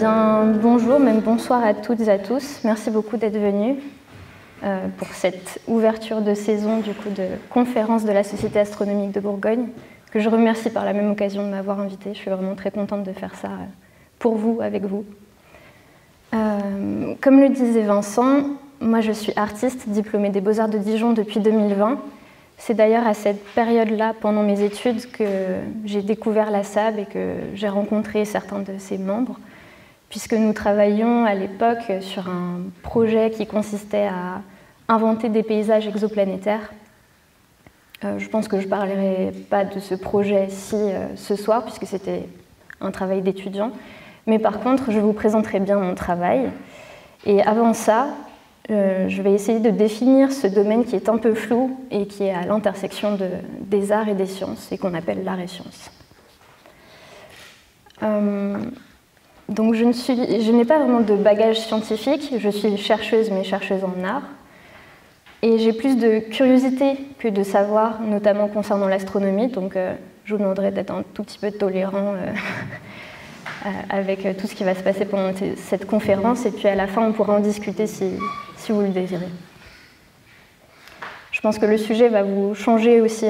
bien, bonjour, même bonsoir à toutes et à tous. Merci beaucoup d'être venus pour cette ouverture de saison de conférence de la Société astronomique de Bourgogne, que je remercie par la même occasion de m'avoir invitée. Je suis vraiment très contente de faire ça pour vous, avec vous. Comme le disait Vincent, moi je suis artiste diplômée des Beaux-Arts de Dijon depuis 2020. C'est d'ailleurs à cette période-là, pendant mes études, que j'ai découvert la SAB et que j'ai rencontré certains de ses membres, puisque nous travaillions à l'époque sur un projet qui consistait à inventer des paysages exoplanétaires. Je pense que je ne parlerai pas de ce projet-ci ce soir, puisque c'était un travail d'étudiant, mais par contre, je vous présenterai bien mon travail. Et avant ça, je vais essayer de définir ce domaine qui est un peu flou et qui est à l'intersection des arts et des sciences, et qu'on appelle l'art et sciences. Donc je n'ai pas vraiment de bagage scientifique, je suis chercheuse, mais chercheuse en art. Et j'ai plus de curiosité que de savoir, notamment concernant l'astronomie, donc je vous demanderai d'être un tout petit peu tolérant avec tout ce qui va se passer pendant cette conférence, et puis à la fin on pourra en discuter si vous le désirez. Je pense que le sujet va vous changer aussi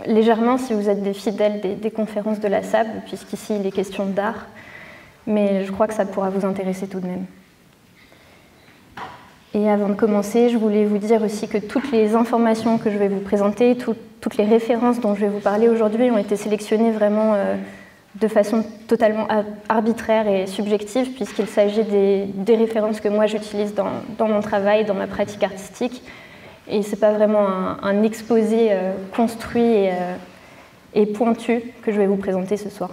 légèrement si vous êtes des fidèles des conférences de la SAB, puisqu'ici il est question d'art, mais je crois que ça pourra vous intéresser tout de même. Et avant de commencer, je voulais vous dire aussi que toutes les informations que je vais vous présenter, toutes les références dont je vais vous parler aujourd'hui ont été sélectionnées vraiment de façon totalement arbitraire et subjective, puisqu'il s'agit des références que moi j'utilise dans mon travail, dans ma pratique artistique. Et ce n'est pas vraiment un exposé construit et pointu que je vais vous présenter ce soir.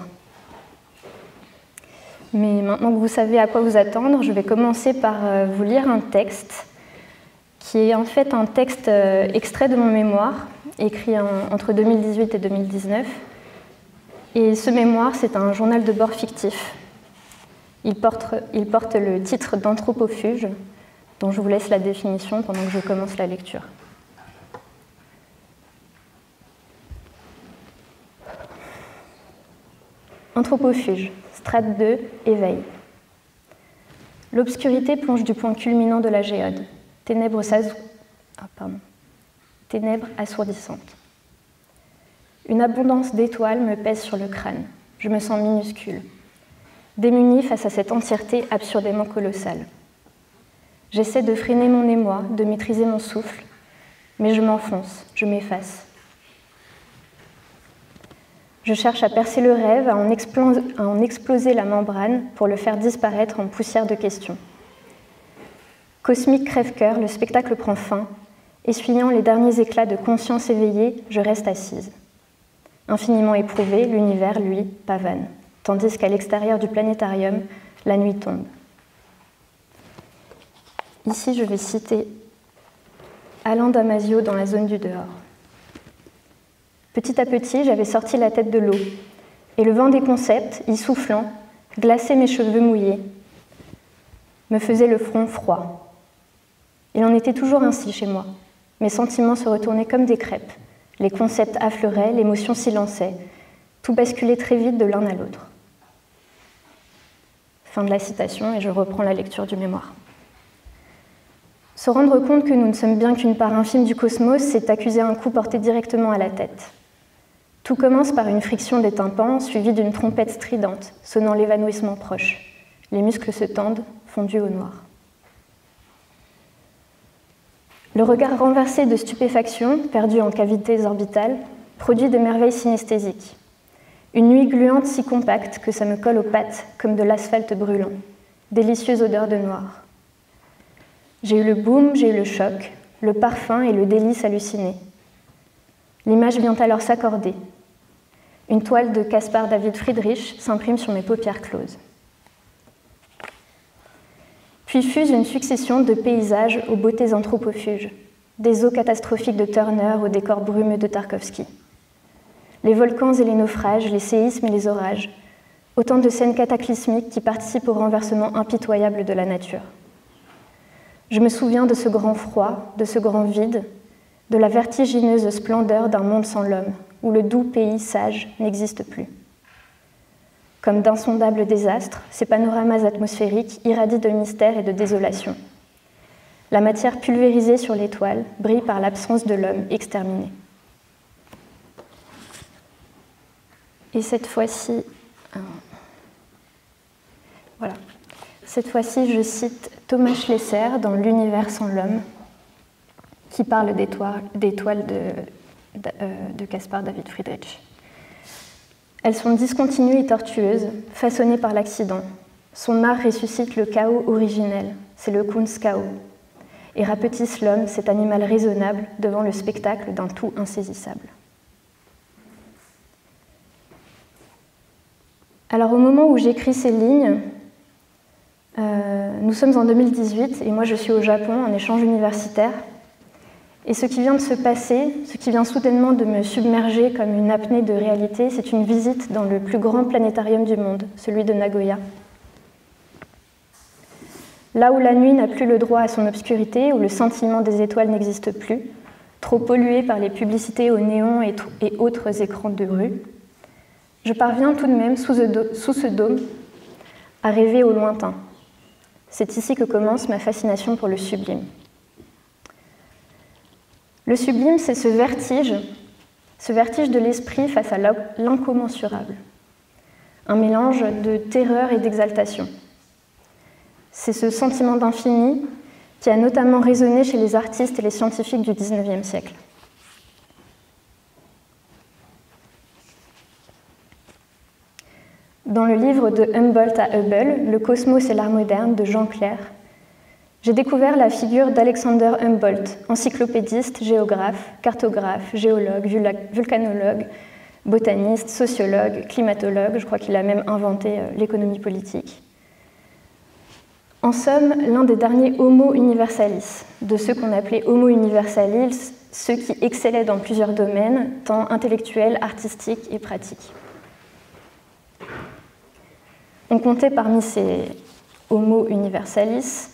Mais maintenant que vous savez à quoi vous attendre, je vais commencer par vous lire un texte qui est en fait un texte extrait de mon mémoire, écrit entre 2018 et 2019. Et ce mémoire, c'est un journal de bord fictif. Il porte le titre d'Anthropofuge, dont je vous laisse la définition pendant que je commence la lecture. Anthropofuge, strate 2, éveil. L'obscurité plonge du point culminant de la géode, ténèbres assourdissantes. Une abondance d'étoiles me pèse sur le crâne. Je me sens minuscule, démunie face à cette entièreté absurdément colossale. J'essaie de freiner mon émoi, de maîtriser mon souffle, mais je m'enfonce, je m'efface. Je cherche à percer le rêve, à en exploser la membrane pour le faire disparaître en poussière de questions. Cosmique crève-cœur, le spectacle prend fin. Essuyant les derniers éclats de conscience éveillée, je reste assise. Infiniment éprouvée, l'univers, lui, pavane, tandis qu'à l'extérieur du planétarium, la nuit tombe. Ici, je vais citer Alain Damasio dans La zone du dehors. Petit à petit, j'avais sorti la tête de l'eau, et le vent des concepts, y soufflant, glaçait mes cheveux mouillés, me faisait le front froid. Il en était toujours ainsi chez moi. Mes sentiments se retournaient comme des crêpes. Les concepts affleuraient, l'émotion s'y lançait. Tout basculait très vite de l'un à l'autre. Fin de la citation, et je reprends la lecture du mémoire. Se rendre compte que nous ne sommes bien qu'une part infime du cosmos, c'est accuser un coup porté directement à la tête. Tout commence par une friction des tympans, suivie d'une trompette stridente, sonnant l'évanouissement proche. Les muscles se tendent, fondus au noir. Le regard renversé de stupéfaction, perdu en cavités orbitales, produit des merveilles synesthésiques. Une nuit gluante si compacte que ça me colle aux pattes comme de l'asphalte brûlant. Délicieuse odeur de noir. J'ai eu le boom, j'ai eu le choc, le parfum et le délice halluciné. L'image vient alors s'accorder. Une toile de Caspar David Friedrich s'imprime sur mes paupières closes. Puis fuse une succession de paysages aux beautés anthropofuges, des eaux catastrophiques de Turner au décor brumeux de Tarkovsky. Les volcans et les naufrages, les séismes et les orages, autant de scènes cataclysmiques qui participent au renversement impitoyable de la nature. Je me souviens de ce grand froid, de ce grand vide, de la vertigineuse splendeur d'un monde sans l'homme, où le doux pays sage n'existe plus. Comme d'insondables désastres, ces panoramas atmosphériques irradient de mystère et de désolation. La matière pulvérisée sur l'étoile brille par l'absence de l'homme exterminé. Et cette fois-ci, voilà. Cette fois-ci, je cite Thomas Schlesser dans L'univers sans l'homme, qui parle d'étoiles de Caspar David Friedrich. Elles sont discontinues et tortueuses, façonnées par l'accident. Son art ressuscite le chaos originel, c'est le Kunstchaos, et rapetisse l'homme, cet animal raisonnable, devant le spectacle d'un tout insaisissable. Alors au moment où j'écris ces lignes, nous sommes en 2018 et moi je suis au Japon en échange universitaire. Et ce qui vient de se passer, ce qui vient soudainement de me submerger comme une apnée de réalité, c'est une visite dans le plus grand planétarium du monde, celui de Nagoya. Là où la nuit n'a plus le droit à son obscurité, où le scintillement des étoiles n'existe plus, trop pollué par les publicités au néon et autres écrans de rue, je parviens tout de même, sous ce dôme, à rêver au lointain. C'est ici que commence ma fascination pour le sublime. Le sublime, c'est ce vertige de l'esprit face à l'incommensurable, un mélange de terreur et d'exaltation. C'est ce sentiment d'infini qui a notamment résonné chez les artistes et les scientifiques du XIXe siècle. Dans le livre de Humboldt à Hubble, Le cosmos et l'art moderne de Jean Clair, j'ai découvert la figure d'Alexander Humboldt, encyclopédiste, géographe, cartographe, géologue, vulcanologue, botaniste, sociologue, climatologue, je crois qu'il a même inventé l'économie politique. En somme, l'un des derniers homo universalis, de ceux qu'on appelait homo universalis, ceux qui excellaient dans plusieurs domaines, tant intellectuels, artistiques et pratiques. On comptait parmi ces homo universalis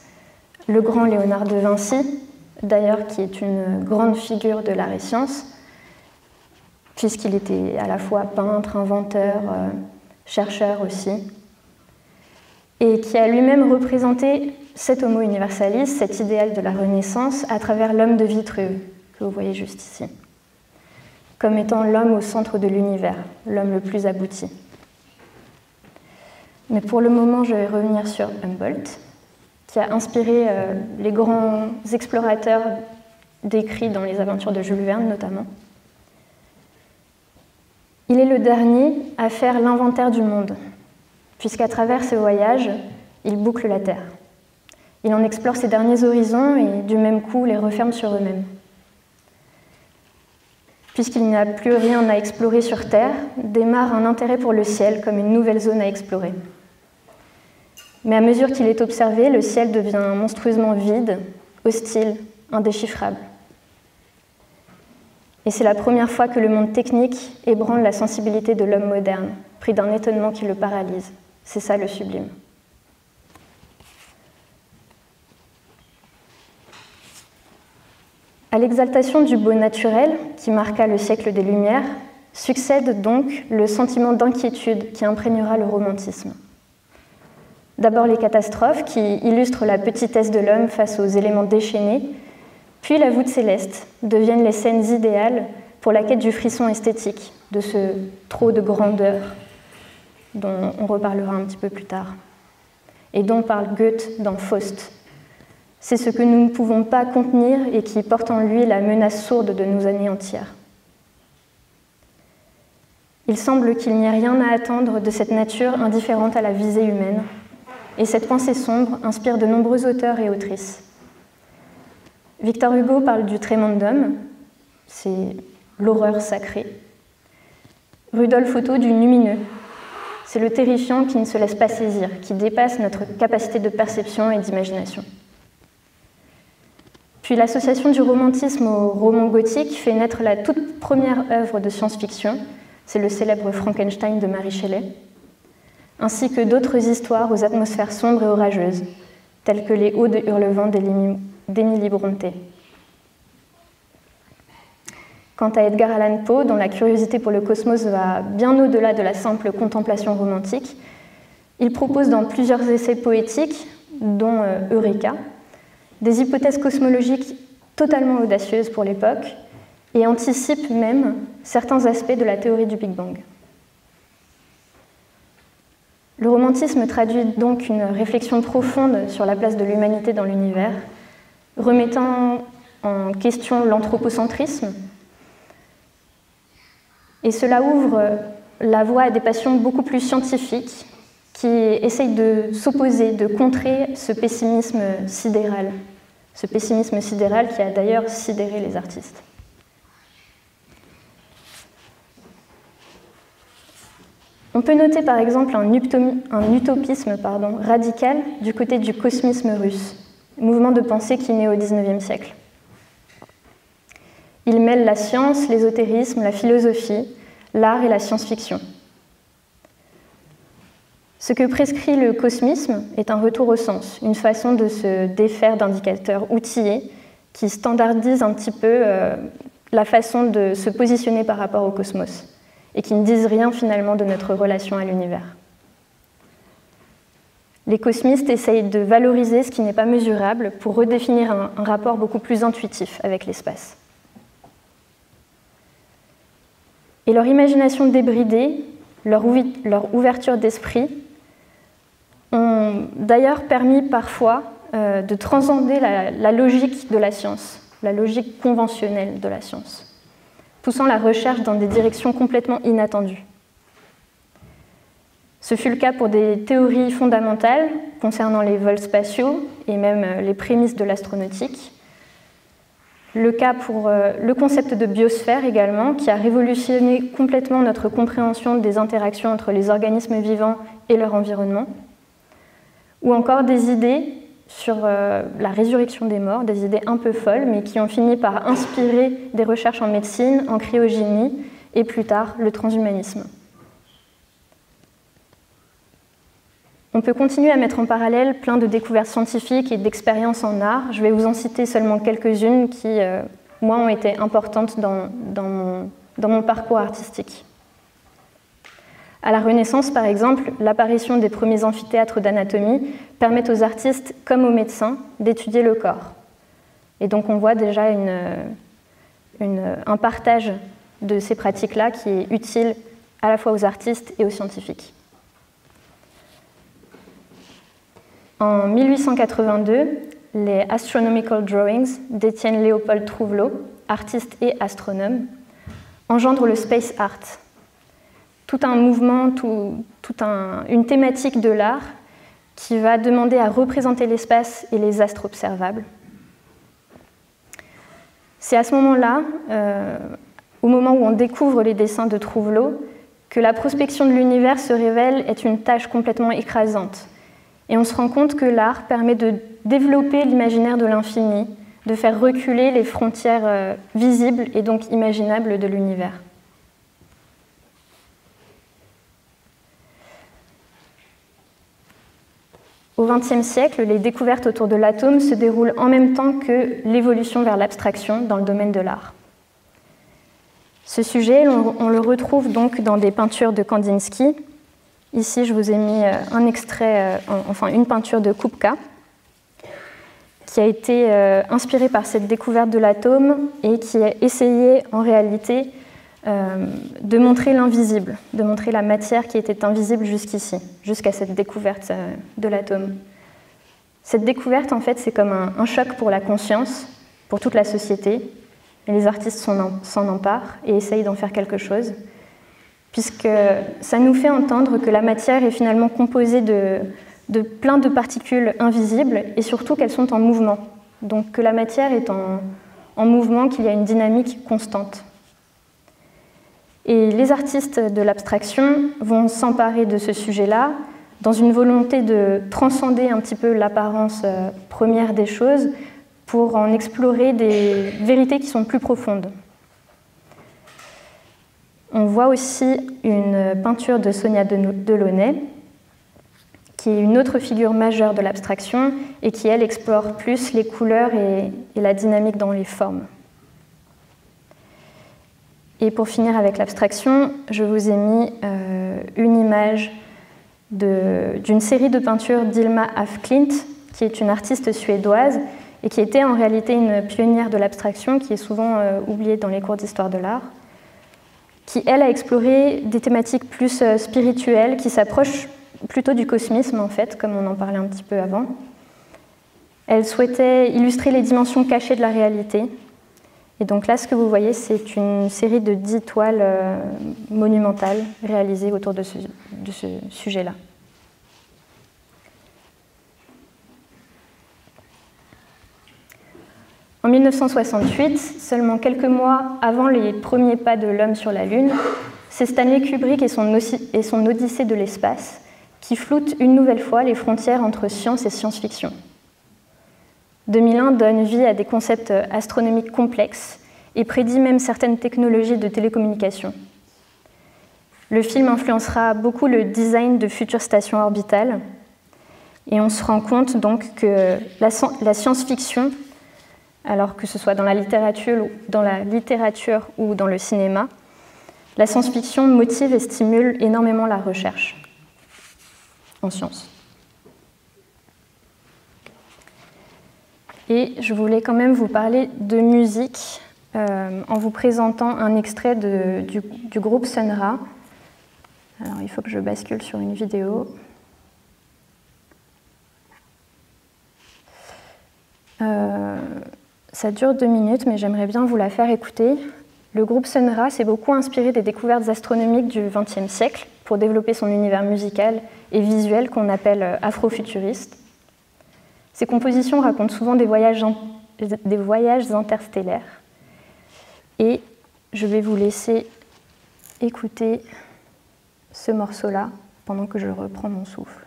le grand Léonard de Vinci, d'ailleurs qui est une grande figure de l'art et sciences, puisqu'il était à la fois peintre, inventeur, chercheur aussi, et qui a lui-même représenté cet homo universalis, cet idéal de la Renaissance, à travers l'homme de Vitruve, que vous voyez juste ici, comme étant l'homme au centre de l'univers, l'homme le plus abouti. Mais pour le moment, je vais revenir sur Humboldt, qui a inspiré les grands explorateurs décrits dans les aventures de Jules Verne notamment. Il est le dernier à faire l'inventaire du monde, puisqu'à travers ses voyages, il boucle la Terre. Il en explore ses derniers horizons et du même coup les referme sur eux-mêmes. Puisqu'il n'y a plus rien à explorer sur Terre, démarre un intérêt pour le ciel comme une nouvelle zone à explorer. Mais à mesure qu'il est observé, le ciel devient monstrueusement vide, hostile, indéchiffrable. Et c'est la première fois que le monde technique ébranle la sensibilité de l'homme moderne, pris d'un étonnement qui le paralyse. C'est ça le sublime. À l'exaltation du beau naturel, qui marqua le siècle des Lumières, succède donc le sentiment d'inquiétude qui imprégnera le romantisme. D'abord les catastrophes qui illustrent la petitesse de l'homme face aux éléments déchaînés, puis la voûte céleste deviennent les scènes idéales pour la quête du frisson esthétique, de ce trop de grandeur dont on reparlera un petit peu plus tard, et dont parle Goethe dans Faust. C'est ce que nous ne pouvons pas contenir et qui porte en lui la menace sourde de nous anéantir. Il semble qu'il n'y ait rien à attendre de cette nature indifférente à la visée humaine, et cette pensée sombre inspire de nombreux auteurs et autrices. Victor Hugo parle du tremendum, c'est l'horreur sacrée. Rudolf Otto du lumineux, c'est le terrifiant qui ne se laisse pas saisir, qui dépasse notre capacité de perception et d'imagination. Puis l'association du romantisme au roman gothique fait naître la toute première œuvre de science-fiction, c'est le célèbre Frankenstein de Mary Shelley, ainsi que d'autres histoires aux atmosphères sombres et orageuses, telles que Les Hauts de Hurlevent d'Emily Brontë. Quant à Edgar Allan Poe, dont la curiosité pour le cosmos va bien au-delà de la simple contemplation romantique, il propose dans plusieurs essais poétiques, dont Eureka, des hypothèses cosmologiques totalement audacieuses pour l'époque et anticipe même certains aspects de la théorie du Big Bang. Le romantisme traduit donc une réflexion profonde sur la place de l'humanité dans l'univers, remettant en question l'anthropocentrisme, et cela ouvre la voie à des passions beaucoup plus scientifiques qui essayent de s'opposer, de contrer ce pessimisme sidéral qui a d'ailleurs sidéré les artistes. On peut noter par exemple un utopisme radical du côté du cosmisme russe, mouvement de pensée qui naît au XIXe siècle. Il mêle la science, l'ésotérisme, la philosophie, l'art et la science-fiction. Ce que prescrit le cosmisme est un retour au sens, une façon de se défaire d'indicateurs outillés qui standardisent un petit peu la façon de se positionner par rapport au cosmos et qui ne disent rien finalement de notre relation à l'univers. Les cosmistes essayent de valoriser ce qui n'est pas mesurable pour redéfinir un rapport beaucoup plus intuitif avec l'espace. Et leur imagination débridée, leur ouverture d'esprit ont d'ailleurs permis parfois de transcender la logique de la science, la logique conventionnelle de la science, poussant la recherche dans des directions complètement inattendues. Ce fut le cas pour des théories fondamentales concernant les vols spatiaux et même les prémices de l'astronautique. Le cas pour le concept de biosphère également, qui a révolutionné complètement notre compréhension des interactions entre les organismes vivants et leur environnement. Ou encore des idées sur la résurrection des morts, des idées un peu folles, mais qui ont fini par inspirer des recherches en médecine, en cryogénie et plus tard le transhumanisme. On peut continuer à mettre en parallèle plein de découvertes scientifiques et d'expériences en art. Je vais vous en citer seulement quelques-unes qui, moi, ont été importantes dans mon parcours artistique. À la Renaissance, par exemple, l'apparition des premiers amphithéâtres d'anatomie permet aux artistes, comme aux médecins, d'étudier le corps. Et donc on voit déjà un partage de ces pratiques-là qui est utile à la fois aux artistes et aux scientifiques. En 1882, les Astronomical Drawings d'Étienne Léopold Trouvelot, artiste et astronome, engendrent le space art. Tout un mouvement, une thématique de l'art qui va demander à représenter l'espace et les astres observables. C'est à ce moment-là, au moment où on découvre les dessins de Trouvelot, que la prospection de l'univers se révèle être une tâche complètement écrasante. Et on se rend compte que l'art permet de développer l'imaginaire de l'infini, de faire reculer les frontières visibles et donc imaginables de l'univers. Au XXe siècle, les découvertes autour de l'atome se déroulent en même temps que l'évolution vers l'abstraction dans le domaine de l'art. Ce sujet, on le retrouve donc dans des peintures de Kandinsky. Ici, je vous ai mis un extrait, une peinture de Kupka, qui a été inspirée par cette découverte de l'atome et qui a essayé, en réalité, de montrer l'invisible, de montrer la matière qui était invisible jusqu'ici, jusqu'à cette découverte de l'atome. Cette découverte, en fait, c'est comme un choc pour la conscience, pour toute la société, et les artistes s'en emparent et essayent d'en faire quelque chose, puisque ça nous fait entendre que la matière est finalement composée de plein de particules invisibles et surtout qu'elles sont en mouvement. Donc que la matière est en mouvement, qu'il y a une dynamique constante. Et les artistes de l'abstraction vont s'emparer de ce sujet-là dans une volonté de transcender un petit peu l'apparence première des choses pour en explorer des vérités qui sont plus profondes. On voit aussi une peinture de Sonia Delaunay, qui est une autre figure majeure de l'abstraction et qui, elle, explore plus les couleurs et la dynamique dans les formes. Et pour finir avec l'abstraction, je vous ai mis une image d'une série de peintures d'Ilma af Klint, qui est une artiste suédoise et qui était en réalité une pionnière de l'abstraction, qui est souvent oubliée dans les cours d'histoire de l'art, qui, elle, a exploré des thématiques plus spirituelles, qui s'approchent plutôt du cosmisme, en fait, comme on en parlait un petit peu avant. Elle souhaitait illustrer les dimensions cachées de la réalité. Et donc là, ce que vous voyez, c'est une série de 10 toiles monumentales réalisées autour de ce sujet-là. En 1968, seulement quelques mois avant les premiers pas de l'homme sur la Lune, c'est Stanley Kubrick et son Odyssée de l'espace qui floutent une nouvelle fois les frontières entre science et science-fiction. 2001 donne vie à des concepts astronomiques complexes et prédit même certaines technologies de télécommunication. Le film influencera beaucoup le design de futures stations orbitales et on se rend compte donc que la science-fiction, alors que ce soit dans la littérature ou dans le cinéma, la science-fiction motive et stimule énormément la recherche en sciences. Et je voulais quand même vous parler de musique en vous présentant un extrait du groupe Sun Ra. Alors il faut que je bascule sur une vidéo. Ça dure 2 minutes, mais j'aimerais bien vous la faire écouter. Le groupe Sun Ra s'est beaucoup inspiré des découvertes astronomiques du XXe siècle pour développer son univers musical et visuel qu'on appelle afrofuturiste. Ses compositions racontent souvent des voyages interstellaires. Et je vais vous laisser écouter ce morceau-là pendant que je reprends mon souffle.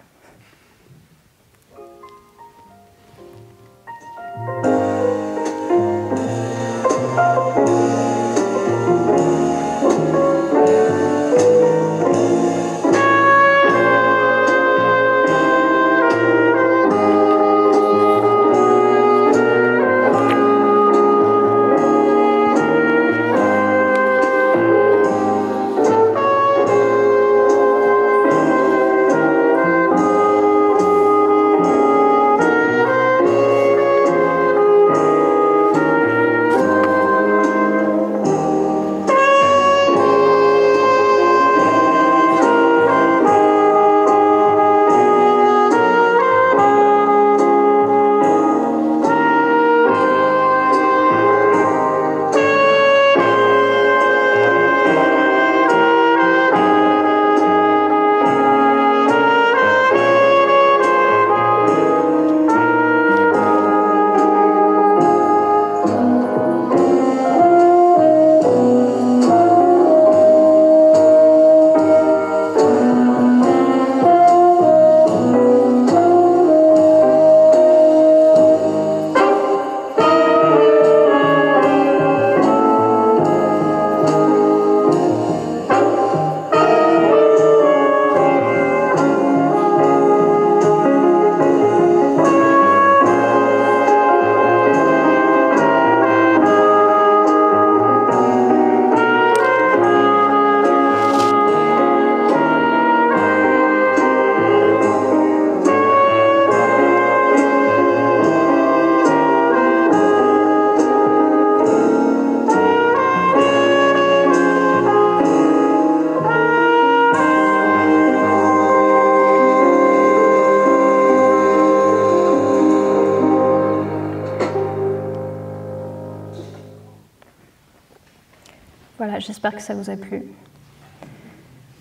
Voilà, j'espère que ça vous a plu.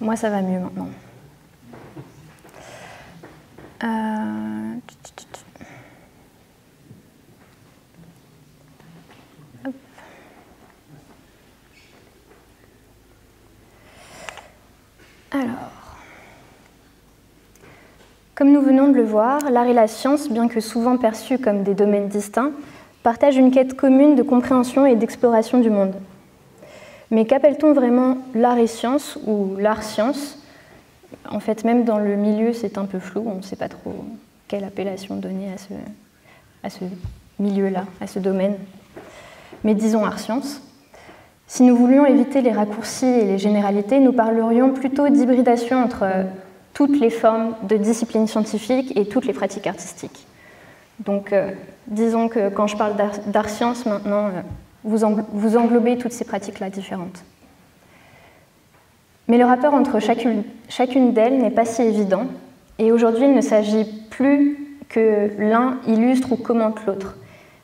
Moi, ça va mieux maintenant. Hop. Alors, comme nous venons de le voir, l'art et la science, bien que souvent perçus comme des domaines distincts, partagent une quête commune de compréhension et d'exploration du monde. Mais qu'appelle-t-on vraiment l'art et science ou l'art-science? En fait, même dans le milieu, c'est un peu flou, on ne sait pas trop quelle appellation donner à ce milieu-là, à ce domaine. Mais disons art-science. Si nous voulions éviter les raccourcis et les généralités, nous parlerions plutôt d'hybridation entre toutes les formes de disciplines scientifiques et toutes les pratiques artistiques. Donc, disons que quand je parle d'art-science, maintenant, vous englobez toutes ces pratiques-là différentes. Mais le rapport entre chacune d'elles n'est pas si évident, et aujourd'hui, il ne s'agit plus que l'un illustre ou commente l'autre.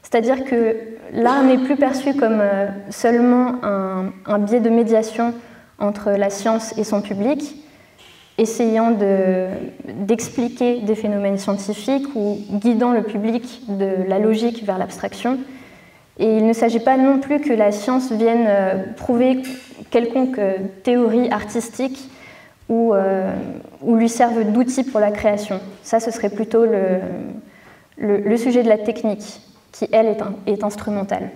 C'est-à-dire que l'art n'est plus perçu comme seulement un biais de médiation entre la science et son public, essayant d'expliquer des phénomènes scientifiques ou guidant le public de la logique vers l'abstraction. Et il ne s'agit pas non plus que la science vienne prouver quelconque théorie artistique ou lui serve d'outil pour la création. Ça, ce serait plutôt le sujet de la technique, qui, elle, est instrumentale.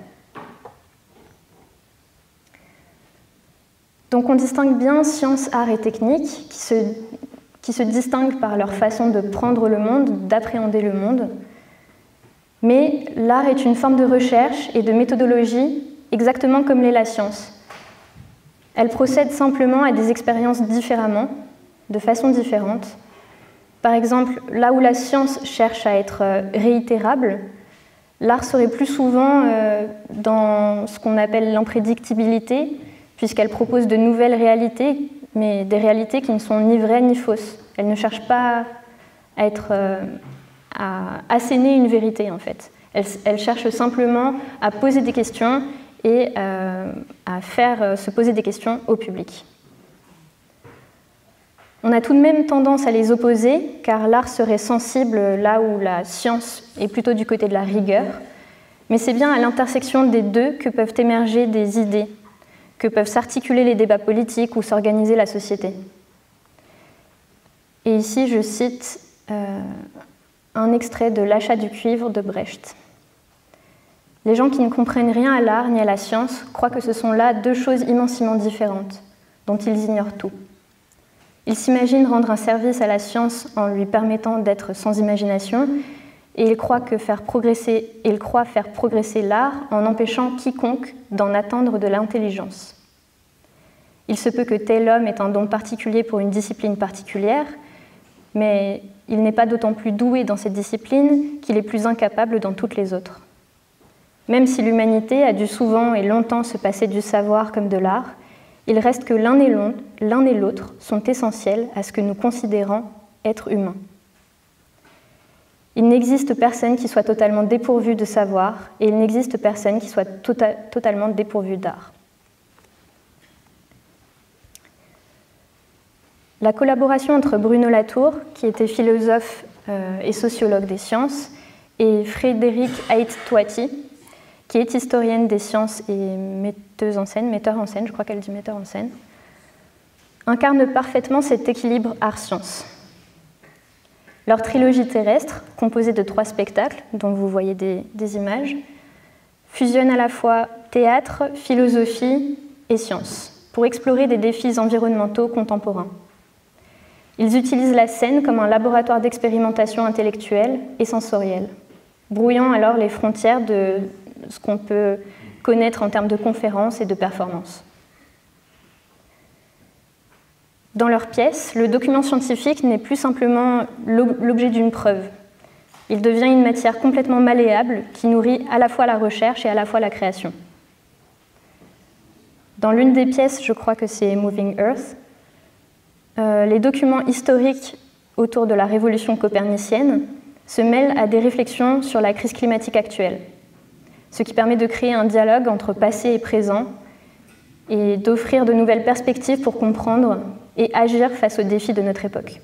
Donc on distingue bien science, art et technique, qui se distinguent par leur façon de prendre le monde, d'appréhender le monde. Mais l'art est une forme de recherche et de méthodologie, exactement comme l'est la science. Elle procède simplement à des expériences différemment, de façon différente. Par exemple, là où la science cherche à être réitérable, l'art serait plus souvent dans ce qu'on appelle l'imprédictibilité, puisqu'elle propose de nouvelles réalités, mais des réalités qui ne sont ni vraies ni fausses. Elle ne cherche pas à asséner une vérité, en fait. Elle cherche simplement à poser des questions et à faire se poser des questions au public. On a tout de même tendance à les opposer, car l'art serait sensible là où la science est plutôt du côté de la rigueur, mais c'est bien à l'intersection des deux que peuvent émerger des idées, que peuvent s'articuler les débats politiques ou s'organiser la société. Et ici, je cite un extrait de L'achat du cuivre de Brecht. « Les gens qui ne comprennent rien à l'art ni à la science croient que ce sont là deux choses immensément différentes, dont ils ignorent tout. Ils s'imaginent rendre un service à la science en lui permettant d'être sans imagination, et ils croient faire progresser l'art en empêchant quiconque d'en attendre de l'intelligence. Il se peut que tel homme ait un don particulier pour une discipline particulière, mais il n'est pas d'autant plus doué dans cette discipline qu'il est plus incapable dans toutes les autres. Même si l'humanité a dû souvent et longtemps se passer du savoir comme de l'art, il reste que l'un et l'autre sont essentiels à ce que nous considérons être humain. Il n'existe personne qui soit totalement dépourvu de savoir, et il n'existe personne qui soit totalement dépourvu d'art. » La collaboration entre Bruno Latour, qui était philosophe et sociologue des sciences, et Frédéric Ayt-Touati, qui est historienne des sciences et metteur en scène, je crois qu'elle dit metteur en scène, incarne parfaitement cet équilibre art-science. Leur trilogie terrestre, composée de 3 spectacles, dont vous voyez des images, fusionne à la fois théâtre, philosophie et science, pour explorer des défis environnementaux contemporains. Ils utilisent la scène comme un laboratoire d'expérimentation intellectuelle et sensorielle, brouillant alors les frontières de ce qu'on peut connaître en termes de conférences et de performances. Dans leurs pièces, le document scientifique n'est plus simplement l'objet d'une preuve. Il devient une matière complètement malléable qui nourrit à la fois la recherche et à la fois la création. Dans l'une des pièces, je crois que c'est Moving Earth, les documents historiques autour de la révolution copernicienne se mêlent à des réflexions sur la crise climatique actuelle, ce qui permet de créer un dialogue entre passé et présent et d'offrir de nouvelles perspectives pour comprendre et agir face aux défis de notre époque.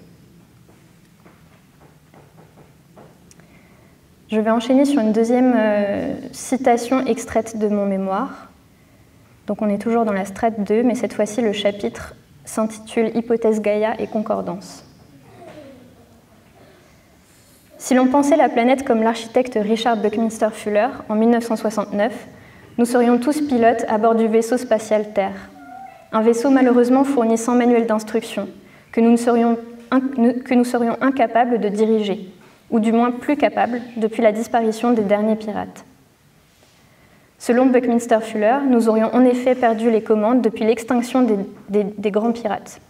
Je vais enchaîner sur une deuxième citation extraite de mon mémoire. Donc on est toujours dans la strate 2, mais cette fois-ci le chapitre s'intitule « Hypothèse Gaïa et concordance ». Si l'on pensait la planète comme l'architecte Richard Buckminster Fuller en 1969, nous serions tous pilotes à bord du vaisseau spatial Terre. Un vaisseau malheureusement fourni sans manuel d'instruction, que nous serions incapables de diriger, ou du moins plus capables depuis la disparition des derniers pirates. Selon Buckminster Fuller, nous aurions en effet perdu les commandes depuis l'extinction des grands pirates.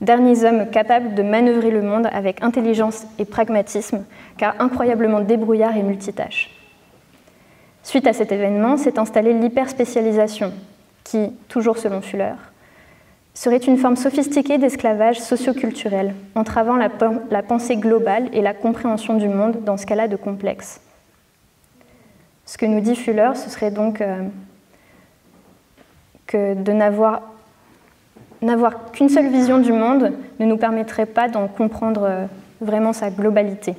Derniers hommes capables de manœuvrer le monde avec intelligence et pragmatisme, car incroyablement débrouillards et multitâches. Suite à cet événement, s'est installée l'hyperspécialisation, qui, toujours selon Fuller, serait une forme sophistiquée d'esclavage socio-culturel, entravant la pensée globale et la compréhension du monde dans ce cas-là de complexe. Ce que nous dit Fuller, ce serait donc que de n'avoir qu'une seule vision du monde ne nous permettrait pas d'en comprendre vraiment sa globalité.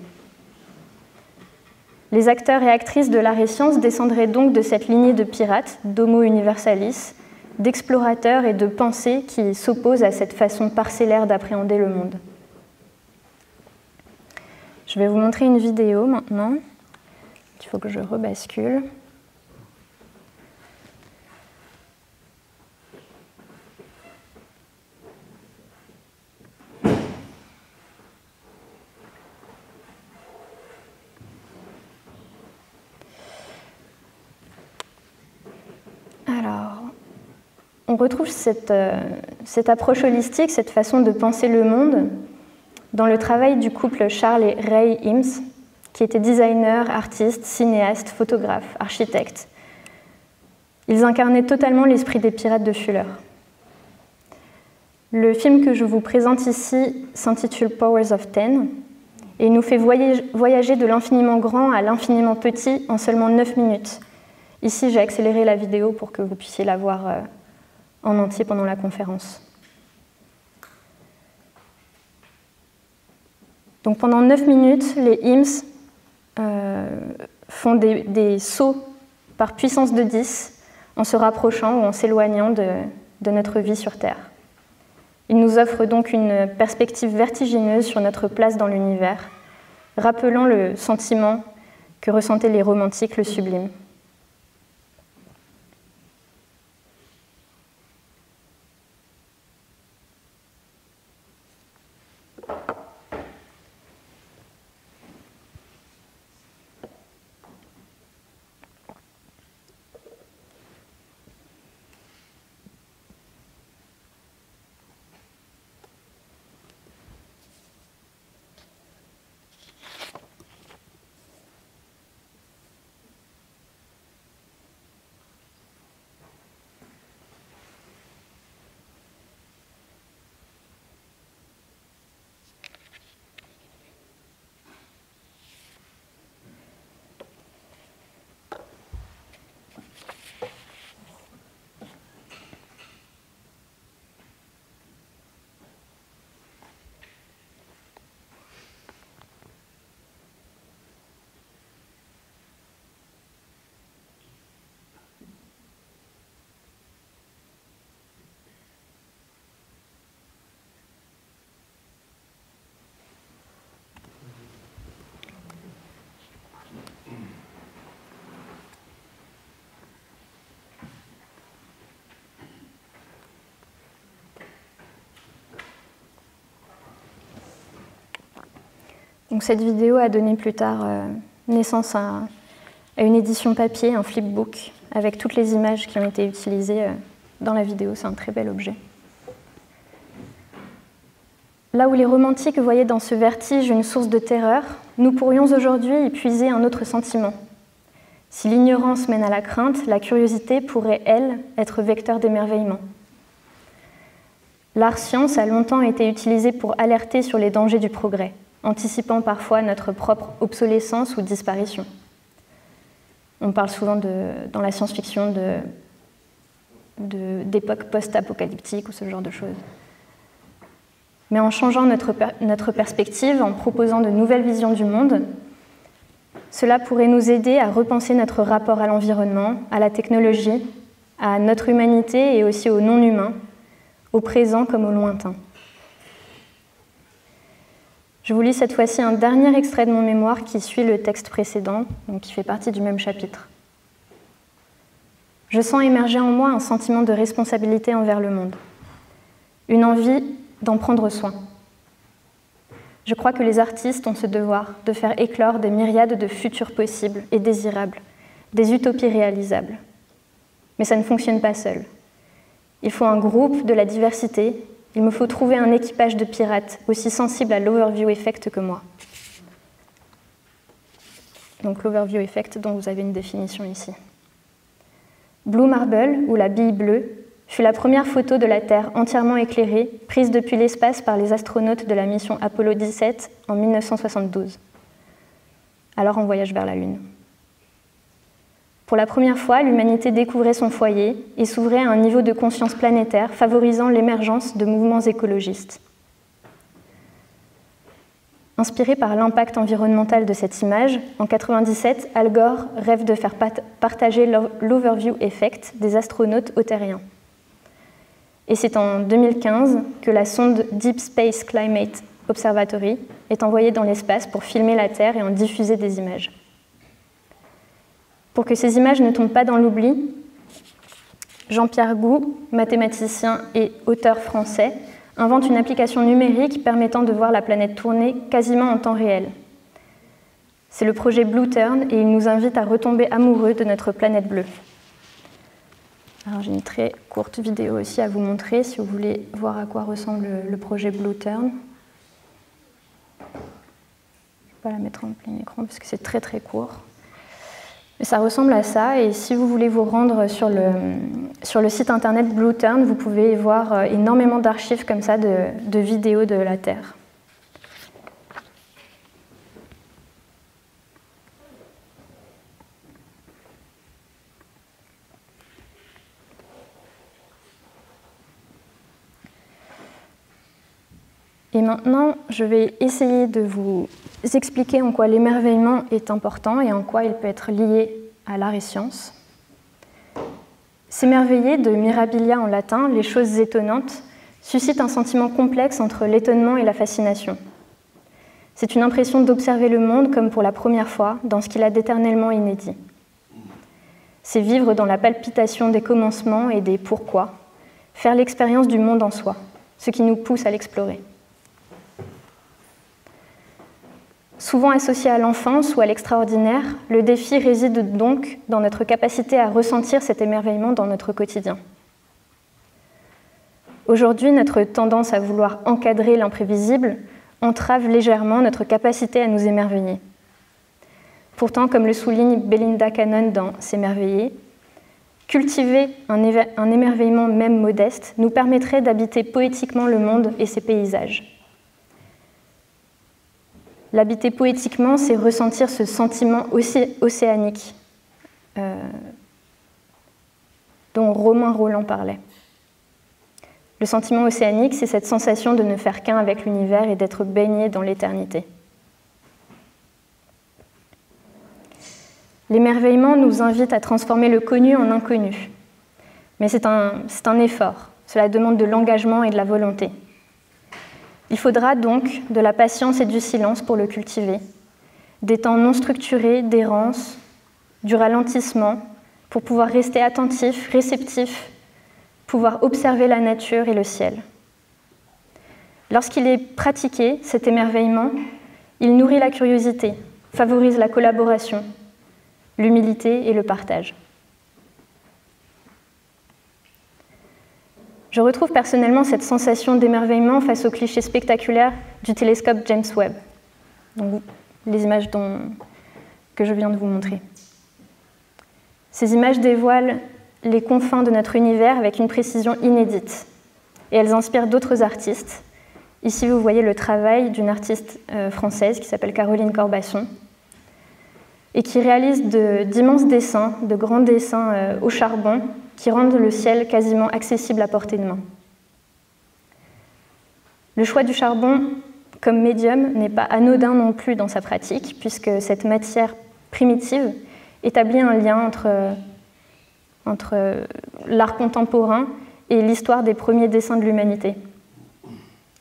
Les acteurs et actrices de l'art et sciences descendraient donc de cette lignée de pirates, d'homo universalis, d'explorateurs et de pensées qui s'opposent à cette façon parcellaire d'appréhender le monde. Je vais vous montrer une vidéo maintenant. Il faut que je rebascule. Alors, on retrouve cette approche holistique, cette façon de penser le monde dans le travail du couple Charles et Ray Eames, qui étaient designers, artistes, cinéastes, photographes, architectes. Ils incarnaient totalement l'esprit des pirates de Fuller. Le film que je vous présente ici s'intitule Powers of Ten et il nous fait voyager de l'infiniment grand à l'infiniment petit en seulement 9 minutes. Ici, j'ai accéléré la vidéo pour que vous puissiez la voir en entier pendant la conférence. Donc pendant 9 minutes, les Eames font des sauts par puissance de 10 en se rapprochant ou en s'éloignant de notre vie sur Terre. Ils nous offrent donc une perspective vertigineuse sur notre place dans l'univers, rappelant le sentiment que ressentaient les romantiques le sublime. Donc cette vidéo a donné plus tard naissance à une édition papier, un flipbook, avec toutes les images qui ont été utilisées dans la vidéo. C'est un très bel objet. Là où les romantiques voyaient dans ce vertige une source de terreur, nous pourrions aujourd'hui y puiser un autre sentiment. Si l'ignorance mène à la crainte, la curiosité pourrait, elle, être vecteur d'émerveillement. L'art-science a longtemps été utilisé pour alerter sur les dangers du progrès, anticipant parfois notre propre obsolescence ou disparition. On parle souvent dans la science-fiction d'époque post-apocalyptique ou ce genre de choses. Mais en changeant notre perspective, en proposant de nouvelles visions du monde, cela pourrait nous aider à repenser notre rapport à l'environnement, à la technologie, à notre humanité et aussi au non-humain, au présent comme au lointain. Je vous lis cette fois-ci un dernier extrait de mon mémoire qui suit le texte précédent, donc qui fait partie du même chapitre. Je sens émerger en moi un sentiment de responsabilité envers le monde, une envie d'en prendre soin. Je crois que les artistes ont ce devoir de faire éclore des myriades de futurs possibles et désirables, des utopies réalisables. Mais ça ne fonctionne pas seul. Il faut un groupe, de la diversité. Il me faut trouver un équipage de pirates aussi sensible à l'overview effect que moi. Donc l'overview effect dont vous avez une définition ici. Blue Marble, ou la bille bleue, fut la première photo de la Terre entièrement éclairée, prise depuis l'espace par les astronautes de la mission Apollo 17 en 1972. Alors en voyage vers la Lune. Pour la première fois, l'humanité découvrait son foyer et s'ouvrait à un niveau de conscience planétaire favorisant l'émergence de mouvements écologistes. Inspiré par l'impact environnemental de cette image, en 1997, Al Gore rêve de faire partager l'overview effect des astronautes aux terriens. Et c'est en 2015 que la sonde Deep Space Climate Observatory est envoyée dans l'espace pour filmer la Terre et en diffuser des images. Pour que ces images ne tombent pas dans l'oubli, Jean-Pierre Gou, mathématicien et auteur français, invente une application numérique permettant de voir la planète tourner quasiment en temps réel. C'est le projet Blue Turn et il nous invite à retomber amoureux de notre planète bleue. Alors j'ai une très courte vidéo aussi à vous montrer si vous voulez voir à quoi ressemble le projet Blue Turn. Je ne vais pas la mettre en plein écran parce que c'est très très court. Mais ça ressemble à ça, et si vous voulez vous rendre sur le site internet Blue Turn, vous pouvez voir énormément d'archives comme ça de vidéos de la Terre. Et maintenant, je vais essayer de vous expliquer en quoi l'émerveillement est important et en quoi il peut être lié à l'art et sciences. S'émerveiller, de mirabilia en latin, les choses étonnantes, suscite un sentiment complexe entre l'étonnement et la fascination. C'est une impression d'observer le monde comme pour la première fois, dans ce qu'il a d'éternellement inédit. C'est vivre dans la palpitation des commencements et des pourquoi, faire l'expérience du monde en soi, ce qui nous pousse à l'explorer. Souvent associé à l'enfance ou à l'extraordinaire, le défi réside donc dans notre capacité à ressentir cet émerveillement dans notre quotidien. Aujourd'hui, notre tendance à vouloir encadrer l'imprévisible entrave légèrement notre capacité à nous émerveiller. Pourtant, comme le souligne Belinda Cannon dans S'émerveiller, cultiver un émerveillement même modeste nous permettrait d'habiter poétiquement le monde et ses paysages. L'habiter poétiquement, c'est ressentir ce sentiment océanique dont Romain Rolland parlait. Le sentiment océanique, c'est cette sensation de ne faire qu'un avec l'univers et d'être baigné dans l'éternité. L'émerveillement nous invite à transformer le connu en inconnu. Mais c'est un effort. Cela demande de l'engagement et de la volonté. Il faudra donc de la patience et du silence pour le cultiver, des temps non structurés, d'errance, du ralentissement, pour pouvoir rester attentif, réceptif, pouvoir observer la nature et le ciel. Lorsqu'il est pratiqué, cet émerveillement, il nourrit la curiosité, favorise la collaboration, l'humilité et le partage. Je retrouve personnellement cette sensation d'émerveillement face au cliché spectaculaire du télescope James Webb, donc les images que je viens de vous montrer. Ces images dévoilent les confins de notre univers avec une précision inédite, et elles inspirent d'autres artistes. Ici, vous voyez le travail d'une artiste française qui s'appelle Caroline Corbasson, et qui réalise d'immenses dessins, de grands dessins au charbon, qui rendent le ciel quasiment accessible à portée de main. Le choix du charbon comme médium n'est pas anodin non plus dans sa pratique, puisque cette matière primitive établit un lien entre l'art contemporain et l'histoire des premiers dessins de l'humanité.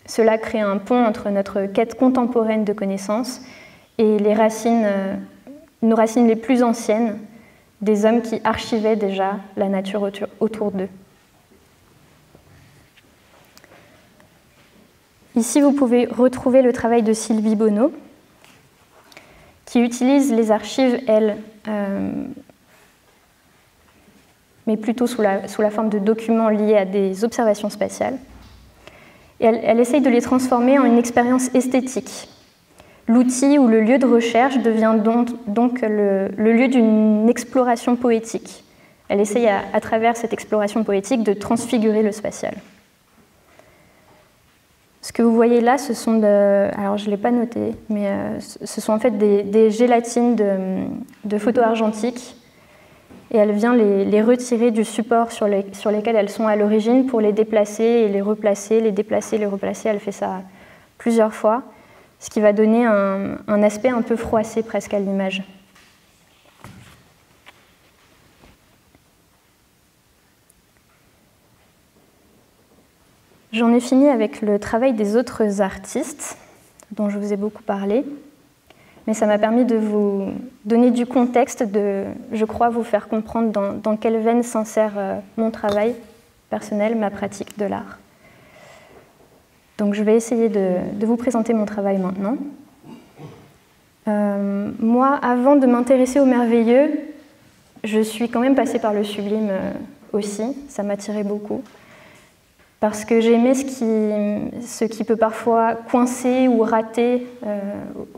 Cela crée un pont entre notre quête contemporaine de connaissances et nos racines les plus anciennes, des hommes qui archivaient déjà la nature autour d'eux. Ici, vous pouvez retrouver le travail de Sylvie Bonneau, qui utilise les archives, elle, mais plutôt sous la forme de documents liés à des observations spatiales. Et elle essaye de les transformer en une expérience esthétique. L'outil ou le lieu de recherche devient donc le lieu d'une exploration poétique. Elle essaye à travers cette exploration poétique de transfigurer le spatial. Ce que vous voyez là, ce sont alors je ne l'ai pas noté, mais ce sont en fait des gélatines de photos argentiques. Et elle vient les retirer du support sur lesquels elles sont à l'origine pour les déplacer et les replacer, les déplacer, les replacer. Elle fait ça plusieurs fois, ce qui va donner un aspect un peu froissé presque à l'image. J'en ai fini avec le travail des autres artistes, dont je vous ai beaucoup parlé. Mais ça m'a permis de vous donner du contexte, de, je crois, vous faire comprendre dans quelle veine s'insère mon travail personnel, ma pratique de l'art. Donc je vais essayer de vous présenter mon travail maintenant. Moi, avant de m'intéresser au merveilleux, je suis quand même passée par le sublime aussi, ça m'attirait beaucoup. Parce que j'aimais ce qui peut parfois coincer ou rater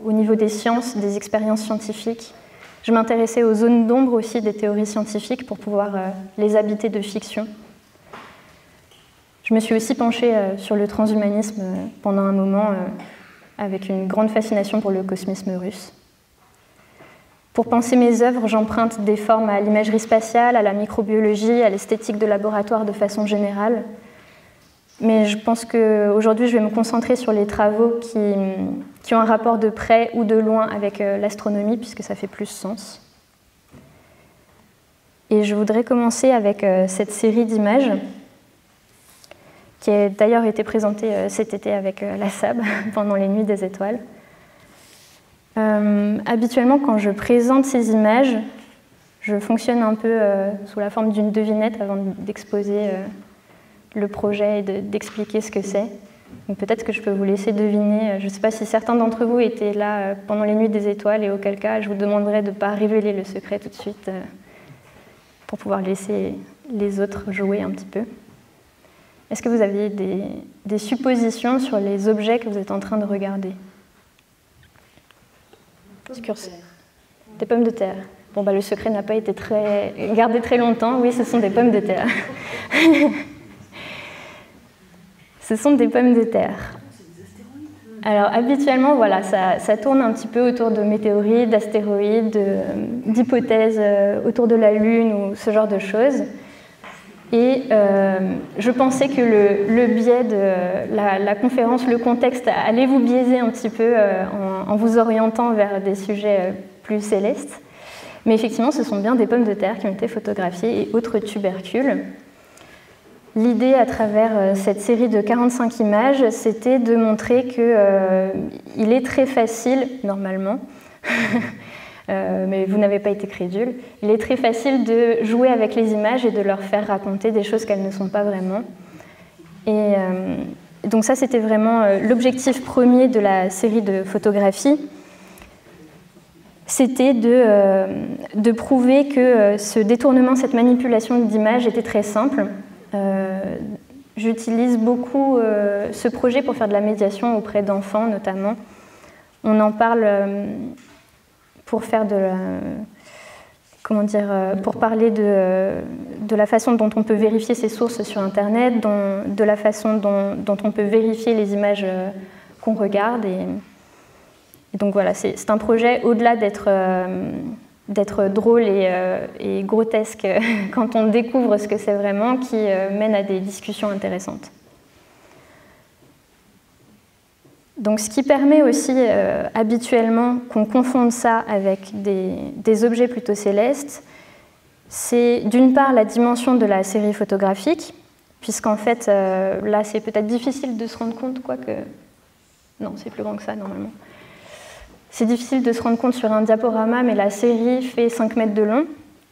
au niveau des sciences, des expériences scientifiques. Je m'intéressais aux zones d'ombre aussi des théories scientifiques pour pouvoir les habiter de fiction. Je me suis aussi penchée sur le transhumanisme pendant un moment avec une grande fascination pour le cosmisme russe. Pour penser mes œuvres, j'emprunte des formes à l'imagerie spatiale, à la microbiologie, à l'esthétique de laboratoire de façon générale. Mais je pense qu'aujourd'hui, je vais me concentrer sur les travaux qui ont un rapport de près ou de loin avec l'astronomie, puisque ça fait plus sens. Et je voudrais commencer avec cette série d'images, qui a d'ailleurs été présentée cet été avec la SAB, pendant les Nuits des Étoiles. Habituellement, quand je présente ces images, je fonctionne un peu sous la forme d'une devinette avant d'exposer le projet et d'expliquer ce que c'est. Peut-être que je peux vous laisser deviner. Je ne sais pas si certains d'entre vous étaient là pendant les Nuits des Étoiles, et auquel cas je vous demanderai de ne pas révéler le secret tout de suite pour pouvoir laisser les autres jouer un petit peu. Est-ce que vous aviez des suppositions sur les objets que vous êtes en train de regarder? Des pommes de terre. Bon, le secret n'a pas été gardé très longtemps. Oui, ce sont des pommes de terre. Ce sont des pommes de terre. Alors habituellement, voilà, ça tourne un petit peu autour de météorites, d'astéroïdes, d'hypothèses autour de la Lune ou ce genre de choses. Et je pensais que le biais de la conférence, le contexte, allait vous biaiser un petit peu en vous orientant vers des sujets plus célestes. Mais effectivement, ce sont bien des pommes de terre qui ont été photographiées et autres tubercules. L'idée à travers cette série de 45 images, c'était de montrer qu'il est très facile, normalement, mais vous n'avez pas été crédule, il est très facile de jouer avec les images et de leur faire raconter des choses qu'elles ne sont pas vraiment. Et donc ça, c'était vraiment l'objectif premier de la série de photographies. C'était de prouver que ce détournement, cette manipulation d'images était très simple. J'utilise beaucoup ce projet pour faire de la médiation auprès d'enfants notamment. On en parle pour faire pour parler de la façon dont on peut vérifier ses sources sur Internet, de la façon dont on peut vérifier les images qu'on regarde. Et donc voilà, c'est un projet au-delà d'être drôle et grotesque quand on découvre ce que c'est vraiment, qui mène à des discussions intéressantes. Donc ce qui permet aussi habituellement qu'on confonde ça avec des objets plutôt célestes, c'est d'une part la dimension de la série photographique, puisqu'en fait là c'est peut-être difficile de se rendre compte, quoique... Non, c'est plus grand que ça normalement. C'est difficile de se rendre compte sur un diaporama, mais la série fait 5 mètres de long.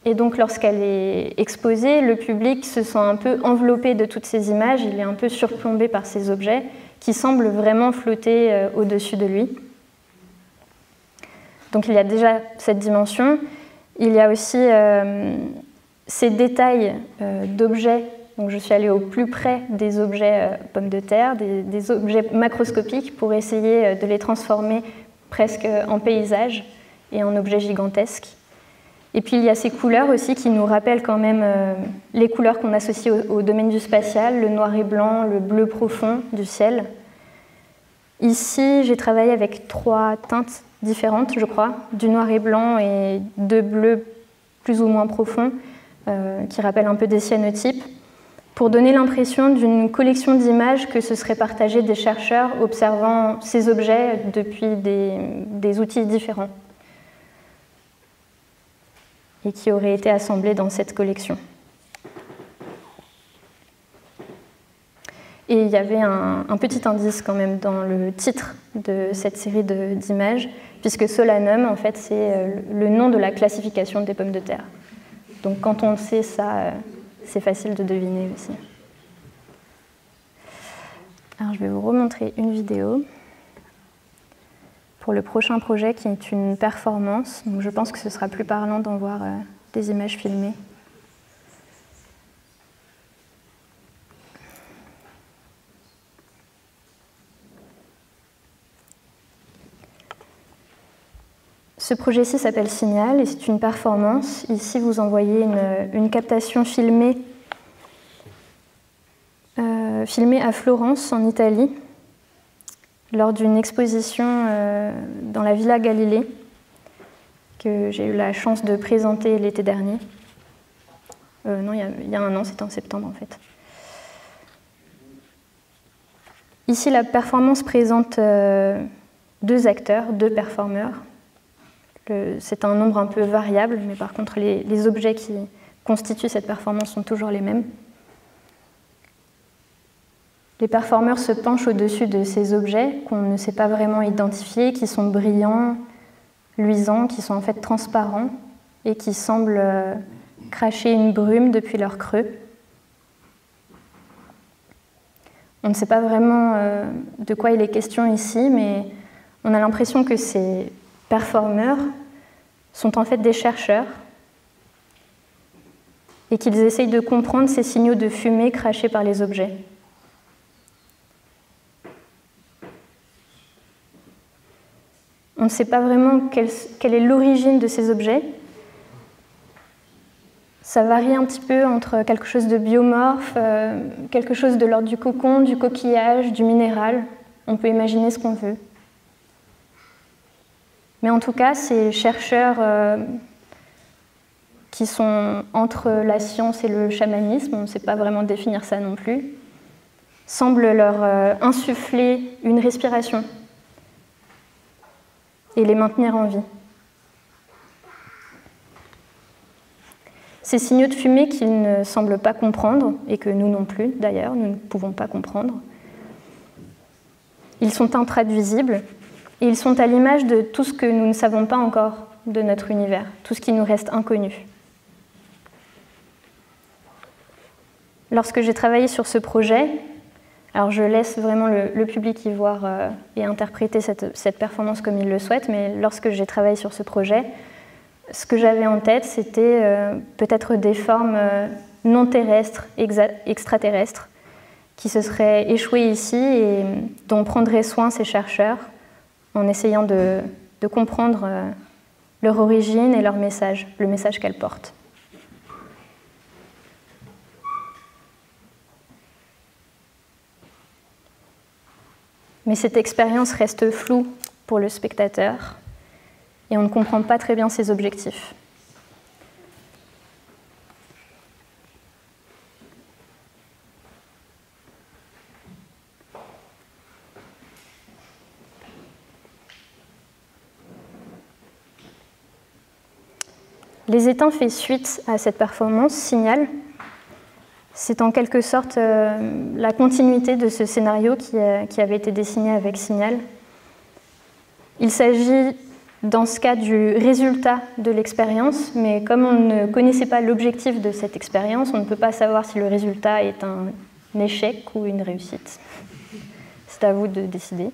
Et donc, lorsqu'elle est exposée, le public se sent un peu enveloppé de toutes ces images. Il est un peu surplombé par ces objets qui semblent vraiment flotter au-dessus de lui. Donc, il y a déjà cette dimension. Il y a aussi ces détails d'objets, donc je suis allée au plus près des objets pommes de terre, des objets macroscopiques pour essayer de les transformer presque en paysage et en objets gigantesques. Et puis il y a ces couleurs aussi qui nous rappellent quand même les couleurs qu'on associe au domaine du spatial, le noir et blanc, le bleu profond du ciel. Ici, j'ai travaillé avec 3 teintes différentes, je crois, du noir et blanc et 2 bleus plus ou moins profonds, qui rappellent un peu des cyanotypes, pour donner l'impression d'une collection d'images que se seraient partagées des chercheurs observant ces objets depuis des outils différents et qui auraient été assemblés dans cette collection. Et il y avait un petit indice quand même dans le titre de cette série d'images, puisque Solanum, en fait, c'est le nom de la classification des pommes de terre. Donc quand on sait ça, c'est facile de deviner aussi. Alors je vais vous remontrer une vidéo pour le prochain projet qui est une performance. Donc je pense que ce sera plus parlant d'en voir des images filmées. Ce projet-ci s'appelle Signal et c'est une performance. Ici, vous envoyez une captation filmée à Florence, en Italie, lors d'une exposition dans la Villa Galilée, que j'ai eu la chance de présenter l'été dernier. Non, il y a 1 an, c'était en septembre en fait. Ici, la performance présente 2 acteurs, 2 performeurs. C'est un nombre un peu variable, mais par contre, les objets qui constituent cette performance sont toujours les mêmes. Les performeurs se penchent au-dessus de ces objets qu'on ne sait pas vraiment identifier, qui sont brillants, luisants, qui sont en fait transparents et qui semblent cracher une brume depuis leur creux. On ne sait pas vraiment de quoi il est question ici, mais on a l'impression que ces performeurs sont en fait des chercheurs et qu'ils essayent de comprendre ces signaux de fumée crachés par les objets. On ne sait pas vraiment quelle est l'origine de ces objets. Ça varie un petit peu entre quelque chose de biomorphe, quelque chose de l'ordre du cocon, du coquillage, du minéral. On peut imaginer ce qu'on veut. Mais en tout cas, ces chercheurs qui sont entre la science et le chamanisme, on ne sait pas vraiment définir ça non plus, semblent leur insuffler une respiration et les maintenir en vie. Ces signaux de fumée qu'ils ne semblent pas comprendre, et que nous non plus d'ailleurs, nous ne pouvons pas comprendre, ils sont intraduisibles et ils sont à l'image de tout ce que nous ne savons pas encore de notre univers, tout ce qui nous reste inconnu. Lorsque j'ai travaillé sur ce projet, alors je laisse vraiment le public y voir et interpréter cette performance comme il le souhaite, mais lorsque j'ai travaillé sur ce projet, ce que j'avais en tête, c'était peut-être des formes non terrestres, extraterrestres, qui se seraient échouées ici et dont prendraient soin ces chercheurs en essayant de comprendre leur origine et leur message, le message qu'elles portent. Mais cette expérience reste floue pour le spectateur et on ne comprend pas très bien ses objectifs. Les étangs fait suite à cette performance, Signal. C'est en quelque sorte la continuité de ce scénario qui avait été dessiné avec Signal. Il s'agit dans ce cas du résultat de l'expérience, mais comme on ne connaissait pas l'objectif de cette expérience, on ne peut pas savoir si le résultat est un échec ou une réussite. C'est à vous de décider.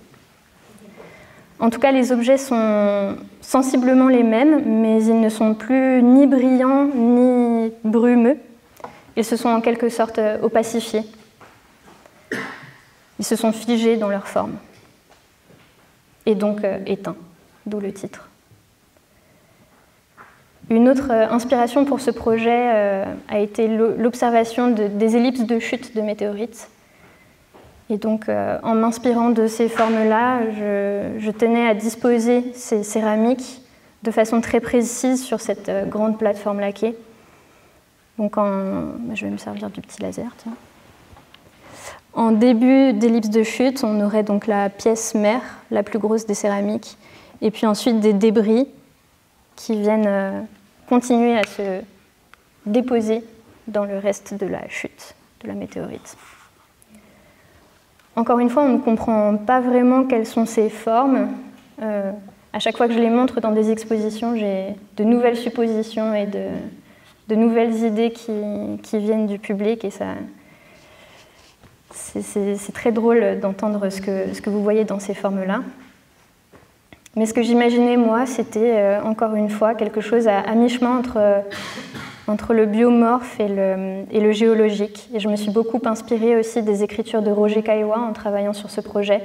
En tout cas, les objets sont sensiblement les mêmes, mais ils ne sont plus ni brillants ni brumeux. Ils se sont en quelque sorte opacifiés. Ils se sont figés dans leur forme. Et donc éteints, d'où le titre. Une autre inspiration pour ce projet a été l'observation des ellipses de chute de météorites. Et donc, en m'inspirant de ces formes-là, je tenais à disposer ces céramiques de façon très précise sur cette grande plateforme laquée. Donc, je vais me servir du petit laser, tiens. En début d'ellipse de chute, on aurait donc la pièce mère, la plus grosse des céramiques, et puis ensuite des débris qui viennent continuer à se déposer dans le reste de la chute de la météorite. Encore une fois, on ne comprend pas vraiment quelles sont ces formes. À chaque fois que je les montre dans des expositions, j'ai de nouvelles suppositions et de nouvelles idées qui viennent du public. Et c'est très drôle d'entendre ce que vous voyez dans ces formes-là. Mais ce que j'imaginais, moi, c'était encore une fois quelque chose à mi-chemin entre le biomorphe et le géologique. Et je me suis beaucoup inspirée aussi des écritures de Roger Caillois en travaillant sur ce projet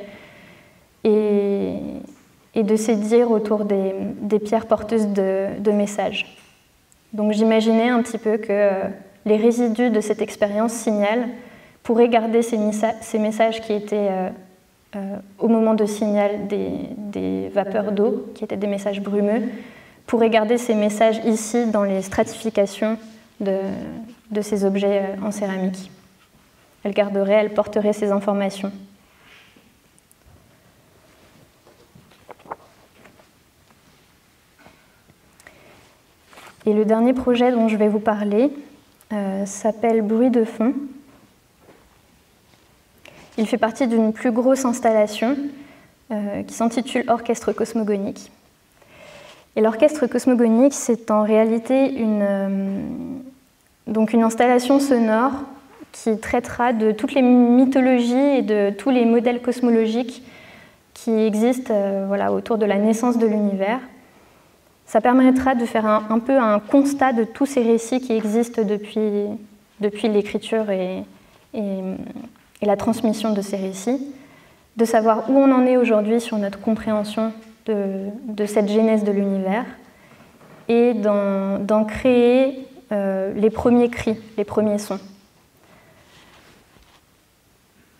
et de ces dires autour des pierres porteuses de messages. Donc j'imaginais un petit peu que les résidus de cette expérience signal pourraient garder ces messages qui étaient au moment de signal des vapeurs d'eau, qui étaient des messages brumeux, pourraient garder ces messages ici dans les stratifications de ces objets en céramique. Elle porterait ces informations. Et le dernier projet dont je vais vous parler s'appelle Bruit de fond. Il fait partie d'une plus grosse installation qui s'intitule Orchestre cosmogonique. Et l'orchestre cosmogonique, c'est en réalité une installation sonore qui traitera de toutes les mythologies et de tous les modèles cosmologiques qui existent autour de la naissance de l'univers. Ça permettra de faire un peu un constat de tous ces récits qui existent depuis l'écriture et la transmission de ces récits, de savoir où on en est aujourd'hui sur notre compréhension de cette genèse de l'univers et d'en créer les premiers cris, les premiers sons.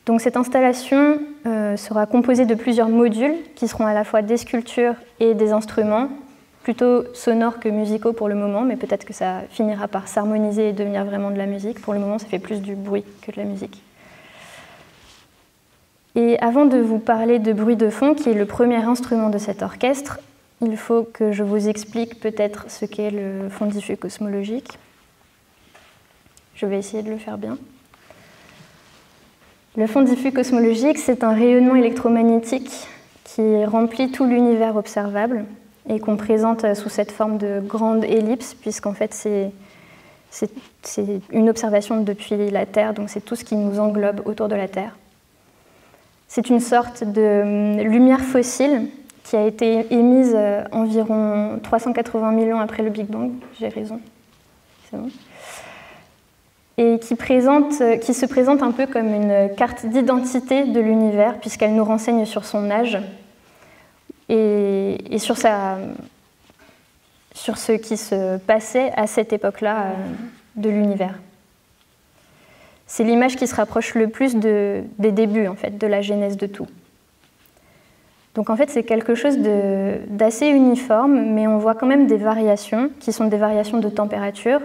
Donc cette installation sera composée de plusieurs modules qui seront à la fois des sculptures et des instruments, plutôt sonores que musicaux pour le moment, mais peut-être que ça finira par s'harmoniser et devenir vraiment de la musique. Pour le moment, ça fait plus du bruit que de la musique. Et avant de vous parler de Bruit de fond, qui est le premier instrument de cet orchestre, il faut que je vous explique peut-être ce qu'est le fond diffus cosmologique. Je vais essayer de le faire bien. Le fond diffus cosmologique, c'est un rayonnement électromagnétique qui remplit tout l'univers observable et qu'on présente sous cette forme de grande ellipse, puisqu'en fait c'est une observation depuis la Terre, donc c'est tout ce qui nous englobe autour de la Terre. C'est une sorte de lumière fossile qui a été émise environ 380 000 ans après le Big Bang, j'ai raison, c'est bon, et qui se présente un peu comme une carte d'identité de l'univers, puisqu'elle nous renseigne sur son âge et sur ce qui se passait à cette époque-là de l'univers. C'est l'image qui se rapproche le plus des débuts, en fait, de la genèse de tout. Donc en fait, c'est quelque chose d'assez uniforme, mais on voit quand même des variations, qui sont des variations de température,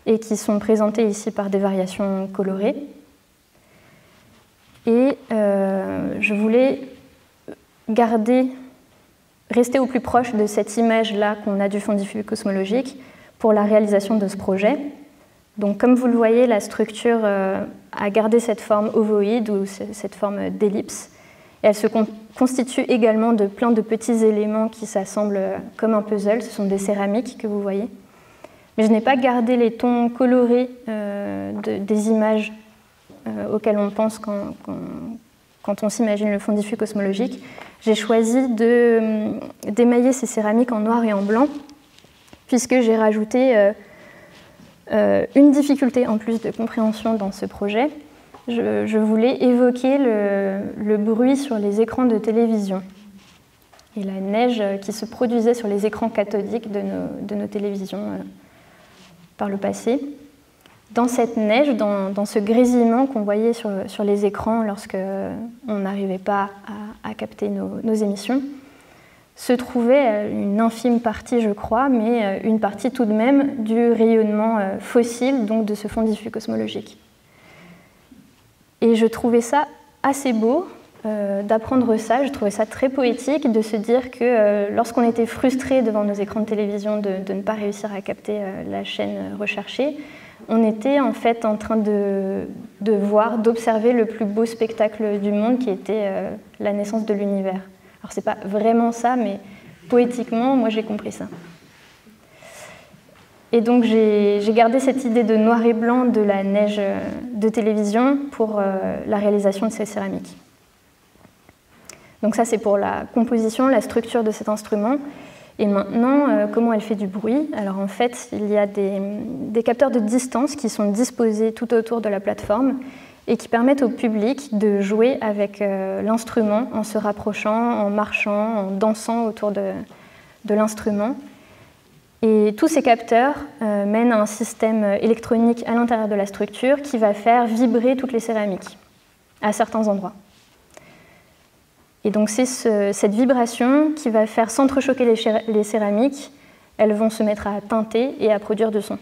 et qui sont présentées ici par des variations colorées. Et je voulais rester au plus proche de cette image-là qu'on a du fond diffus cosmologique pour la réalisation de ce projet. Donc, comme vous le voyez, la structure a gardé cette forme ovoïde ou cette forme d'ellipse. Et elle se constitue également de plein de petits éléments qui s'assemblent comme un puzzle. Ce sont des céramiques que vous voyez. Mais je n'ai pas gardé les tons colorés des images auxquelles on pense quand on s'imagine le fond diffus cosmologique, j'ai choisi d'émailler ces céramiques en noir et en blanc, puisque j'ai rajouté une difficulté en plus de compréhension dans ce projet. Je voulais évoquer le bruit sur les écrans de télévision et la neige qui se produisait sur les écrans cathodiques de nos télévisions par le passé. Dans cette neige, dans ce grésillement qu'on voyait sur les écrans lorsqu'on n'arrivait pas à capter nos émissions, se trouvait une infime partie, je crois, mais une partie tout de même du rayonnement fossile, donc de ce fond diffus cosmologique. Et je trouvais ça assez beau d'apprendre ça, je trouvais ça très poétique de se dire que lorsqu'on était frustré devant nos écrans de télévision de ne pas réussir à capter la chaîne recherchée, on était en fait en train de voir, d'observer le plus beau spectacle du monde qui était la naissance de l'univers. Alors c'est pas vraiment ça, mais poétiquement, moi j'ai compris ça. Et donc j'ai gardé cette idée de noir et blanc de la neige de télévision pour la réalisation de ces céramiques. Donc ça c'est pour la composition, la structure de cet instrument. Et maintenant, comment elle fait du bruit? Alors en fait, il y a des capteurs de distance qui sont disposés tout autour de la plateforme et qui permettent au public de jouer avec l'instrument en se rapprochant, en marchant, en dansant autour de l'instrument. Et tous ces capteurs mènent à un système électronique à l'intérieur de la structure qui va faire vibrer toutes les céramiques à certains endroits. Et donc c'est cette vibration qui va faire s'entrechoquer les céramiques. Elles vont se mettre à teinter et à produire du son.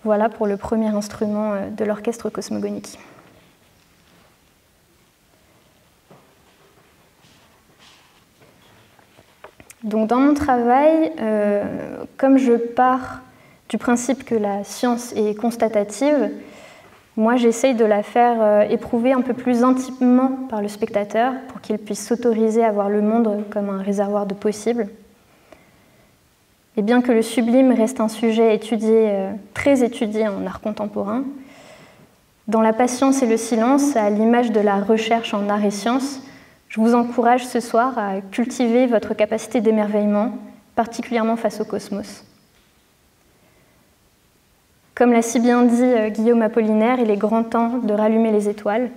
Voilà pour le premier instrument de l'orchestre cosmogonique. Donc dans mon travail, comme je pars du principe que la science est constatative, moi j'essaye de la faire éprouver un peu plus intimement par le spectateur pour qu'il puisse s'autoriser à voir le monde comme un réservoir de possibles. Et bien que le sublime reste un sujet très étudié en art contemporain, dans la patience et le silence, à l'image de la recherche en art et sciences, je vous encourage ce soir à cultiver votre capacité d'émerveillement, particulièrement face au cosmos. Comme l'a si bien dit Guillaume Apollinaire, il est grand temps de rallumer les étoiles.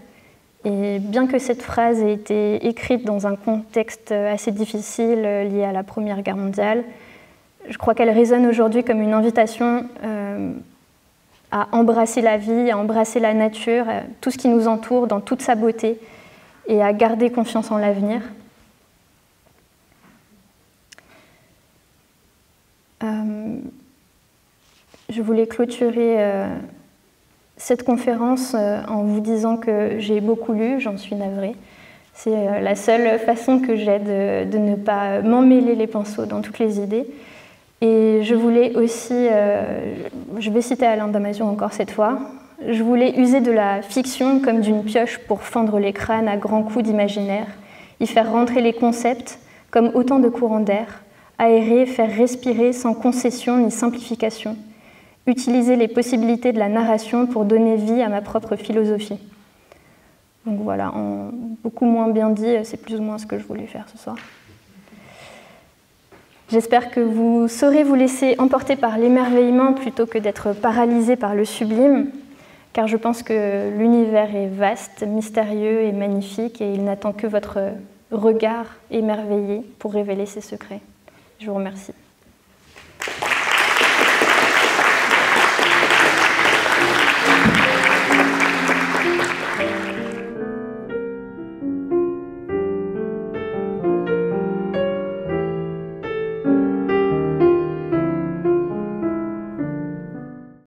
Et bien que cette phrase ait été écrite dans un contexte assez difficile lié à la Première Guerre mondiale, je crois qu'elle résonne aujourd'hui comme une invitation à embrasser la vie, à embrasser la nature, tout ce qui nous entoure dans toute sa beauté, et à garder confiance en l'avenir. Je voulais clôturer cette conférence en vous disant que j'ai beaucoup lu, j'en suis navrée. C'est la seule façon que j'ai de ne pas m'emmêler les pinceaux dans toutes les idées. Et je voulais aussi, je vais citer Alain Damasio encore cette fois, je voulais user de la fiction comme d'une pioche pour fendre les crânes à grands coups d'imaginaire, y faire rentrer les concepts comme autant de courants d'air, aérer, faire respirer sans concession ni simplification, utiliser les possibilités de la narration pour donner vie à ma propre philosophie. Donc voilà, en beaucoup moins bien dit, c'est plus ou moins ce que je voulais faire ce soir. J'espère que vous saurez vous laisser emporter par l'émerveillement plutôt que d'être paralysé par le sublime, car je pense que l'univers est vaste, mystérieux et magnifique, et il n'attend que votre regard émerveillé pour révéler ses secrets. Je vous remercie.